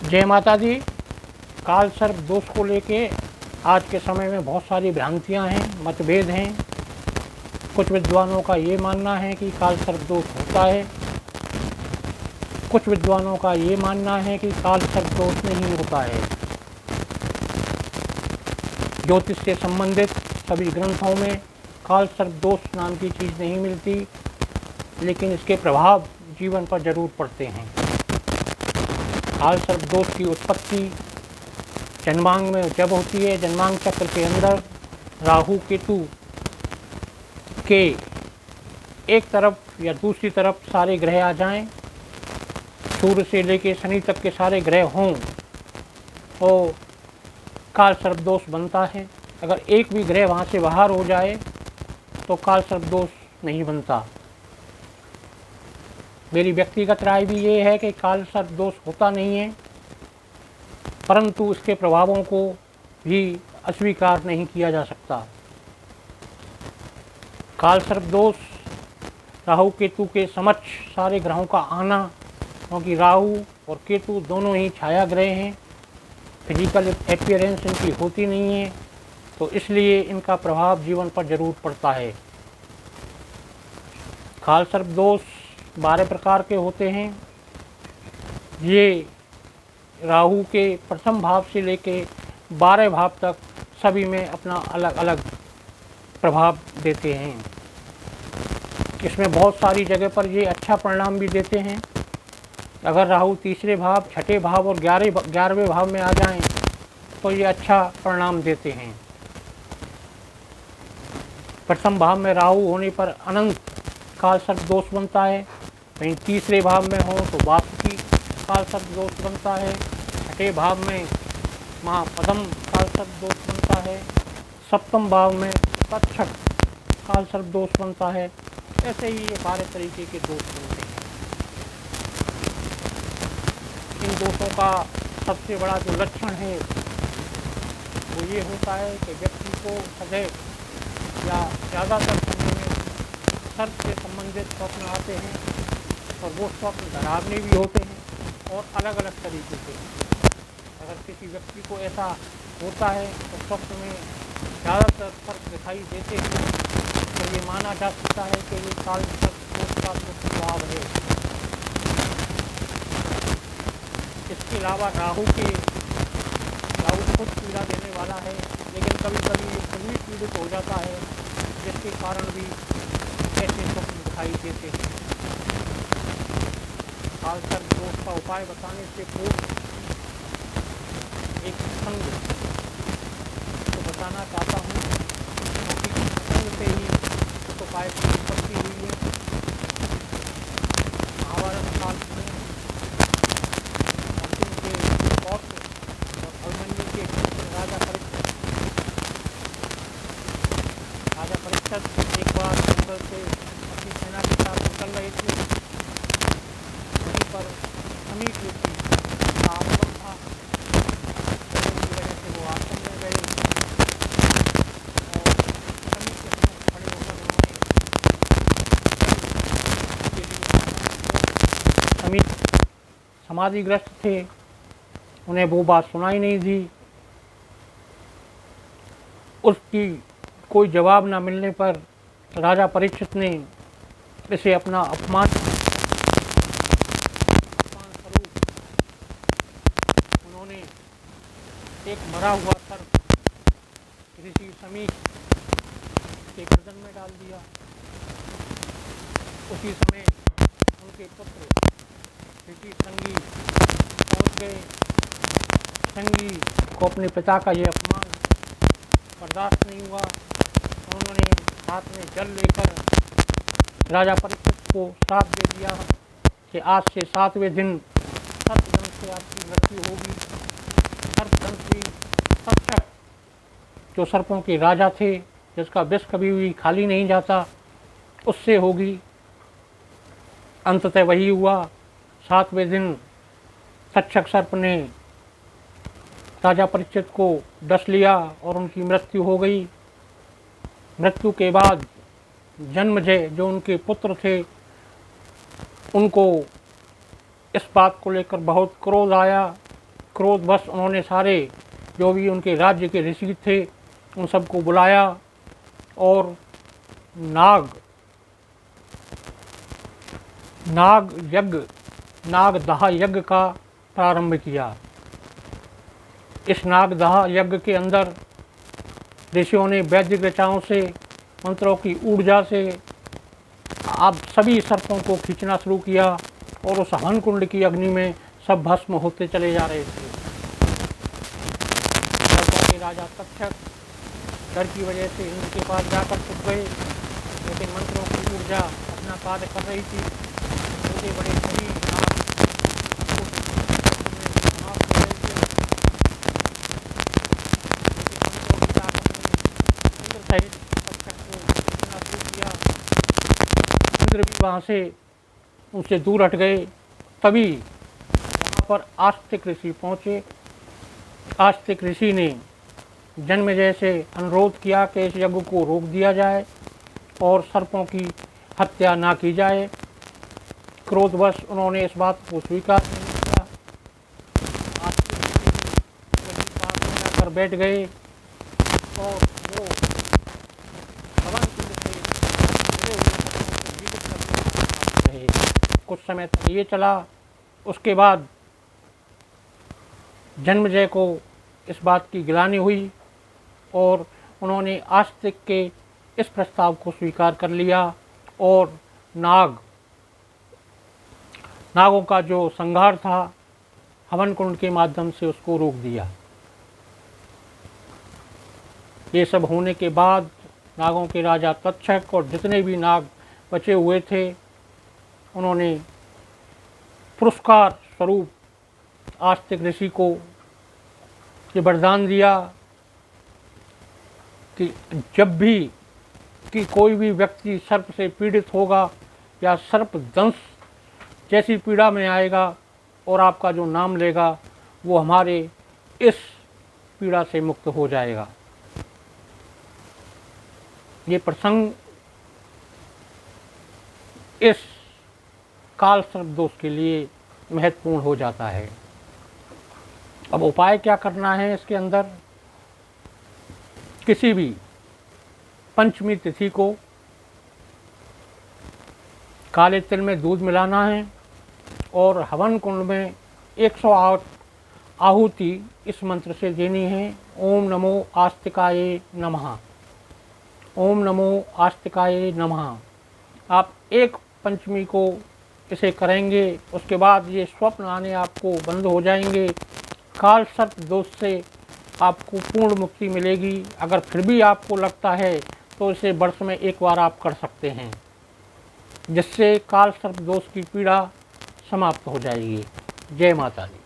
जय माता दी। काल सर्प दोष को लेके आज के समय में बहुत सारी भ्रांतियां हैं, मतभेद हैं। कुछ विद्वानों का ये मानना है कि काल सर्प दोष होता है, कुछ विद्वानों का ये मानना है कि काल सर्प दोष नहीं होता है। ज्योतिष से संबंधित सभी ग्रंथों में काल सर्प दोष नाम की चीज़ नहीं मिलती, लेकिन इसके प्रभाव जीवन पर जरूर पड़ते हैं। काल सर्प दोष की उत्पत्ति जन्मांग में जब होती है, जन्मांग चक्र के अंदर राहु केतु के एक तरफ या दूसरी तरफ सारे ग्रह आ जाएं, सूर्य से लेकर शनि तक के सारे ग्रह हों तो काल सर्प दोष बनता है। अगर एक भी ग्रह वहाँ से बाहर हो जाए तो काल सर्प दोष नहीं बनता। मेरी व्यक्तिगत राय भी ये है कि काल सर्प दोष होता नहीं है, परंतु इसके प्रभावों को भी अस्वीकार नहीं किया जा सकता। काल सर्प दोष राहु केतु के समक्ष सारे ग्रहों का आना, क्योंकि राहु और केतु दोनों ही छाया ग्रह हैं, फिजिकल अपीयरेंस इनकी होती नहीं है, तो इसलिए इनका प्रभाव जीवन पर जरूर पड़ता है। काल सर्प दोष 12 प्रकार के होते हैं। ये राहु के प्रथम भाव से लेके 12 भाव तक सभी में अपना अलग अलग प्रभाव देते हैं। इसमें बहुत सारी जगह पर ये अच्छा परिणाम भी देते हैं। अगर राहु तीसरे भाव, छठे भाव और 11वें भाव में आ जाएं तो ये अच्छा परिणाम देते हैं। प्रथम भाव में राहु होने पर अनंत काल सर्प दोष बनता है, वहीं तीसरे भाव में हो तो वासुकी काल सर्प दोष बनता है, छठे भाव में महापद्म काल सर्प दोष बनता है, सप्तम भाव में तक्षक काल सर्प दोष बनता है। ऐसे ही ये 12 तरीके के दोष बनते हैं। इन दोषों का सबसे बड़ा जो लक्षण है वो ये होता है कि व्यक्ति को सदैव या ज़्यादातर समय में सर्प से संबंधित स्वप्न आते हैं, और वो स्वप्न डरावने भी होते हैं और अलग अलग तरीके से। अगर किसी व्यक्ति को ऐसा होता है तो स्वप्न में ज़्यादातर सर्प दिखाई देते हैं तो ये माना जा सकता है कि ये काल सर्प दोष का प्रभाव है। इसके अलावा राहु खुद पीड़ा देने वाला है, लेकिन कभी कभी ये खुद भी पीड़ित हो जाता है, जिसके कारण भी ऐसे स्वप्न दिखाई देते हैं। काल सर्प दोष का उपाय बताने से पूर्व एक संग तो बताना चाहता हूँ, क्योंकि संग से ही उस उपाय की उत्पत्ति हुई है। महाभारत काल में अर्जुन के पौत्र और अभिमन्यु के पुत्र राजा परीक्षित एक बार जंगल से अपनी सेना के साथ निकल रहे थे। वहीं पर समीप व्यक्ति का आगमन था, की वजह से वो आश्रम में गए और समीप के समक्ष खड़े होकर उन्होंने समीप समाधिग्रस्त थे, उन्हें वो बात सुनाई नहीं दी। उसकी कोई जवाब न मिलने पर राजा परीक्षित ने इसे अपना अपमान स्वरूप उन्होंने एक मरा हुआ सर्प ऋषि समीप के गर्दन में डाल दिया। उसी समय उनके पुत्र ऋषि संगी पहुंच गए। संगी को अपने पिता का ये अपमान बर्दाश्त नहीं हुआ। उन्होंने हाथ में जल लेकर राजा परीक्षित को श्राप दे दिया कि आज से 7वें दिन सर्पदंश से आपकी मृत्यु होगी। सर्पदंश भी तक्षक जो सर्पों के राजा थे, जिसका विष कभी भी खाली नहीं जाता, उससे होगी। अंततः वही हुआ। 7वें दिन तक्षक सर्प ने राजा परीक्षित को डस लिया और उनकी मृत्यु हो गई। मृत्यु के बाद जन्मजय जो उनके पुत्र थे, उनको इस बात को लेकर बहुत क्रोध आया क्रोधवश उन्होंने सारे जो भी उनके राज्य के ऋषि थे उन सबको बुलाया और नागदाह यज्ञ का प्रारंभ किया। इस नागदाह यज्ञ के अंदर ऋषियों ने वैदिक ऋचाओं से, मंत्रों की ऊर्जा से आप सभी सर्पों को खींचना शुरू किया और उस हवन कुंड की अग्नि में सब भस्म होते चले जा रहे थे। सर्पों के राजा तक्षक डर की वजह से इंद्र के पास जाकर छुप गए, लेकिन मंत्रों की ऊर्जा अपना कार्य कर रही थी। छोटे बड़े सभी नाग समाप्त हो रहे थे, लेकिन मंत्रों की ताकत ने इंद्र सहित तक्षक को खींचना शुरू किया। इंद्र भी वहाँ से उनसे दूर हट गए। तभी वहाँ पर आस्तिक ऋषि पहुँचे। आस्तिक ऋषि ने जन्मेजय से अनुरोध किया कि इस यज्ञ को रोक दिया जाए और सर्पों की हत्या ना की जाए। क्रोधवश उन्होंने इस बात को स्वीकार नहीं किया। आस्तिक ऋषि वहीं पास में जाकर बैठ गए और वो हवन कुंड से गिरे हुए सर्पों को जीवित करते रहे। कुछ समय तक ये चला। उसके बाद जन्मेजय को इस बात की गिलानी हुई और उन्होंने आस्तिक के इस प्रस्ताव को स्वीकार कर लिया और नागों का जो संहार था हवन कुंड के माध्यम से उसको रोक दिया। ये सब होने के बाद नागों के राजा तक्षक और जितने भी नाग बचे हुए थे उन्होंने पुरस्कार स्वरूप आस्तिक ऋषि को ये वरदान दिया कि जब भी कि कोई भी व्यक्ति सर्प से पीड़ित होगा या सर्प दंश जैसी पीड़ा में आएगा और आपका जो नाम लेगा वो हमारे इस पीड़ा से मुक्त हो जाएगा। ये प्रसंग इस काल सर्प दोष के लिए महत्वपूर्ण हो जाता है। अब उपाय क्या करना है इसके अंदर? किसी भी पंचमी तिथि को काले तिल में दूध मिलाना है और हवन कुंड में 108 आहुति इस मंत्र से देनी है। ओम नमो आस्तिकाय नमः, ओम नमो आस्तिकाय नमः। आप एक पंचमी को इसे करेंगे, उसके बाद ये स्वप्न आने आपको बंद हो जाएंगे। काल सर्प दोष से आपको पूर्ण मुक्ति मिलेगी। अगर फिर भी आपको लगता है तो इसे वर्ष में एक बार आप कर सकते हैं, जिससे काल सर्प दोष की पीड़ा समाप्त हो जाएगी। जय माता दी।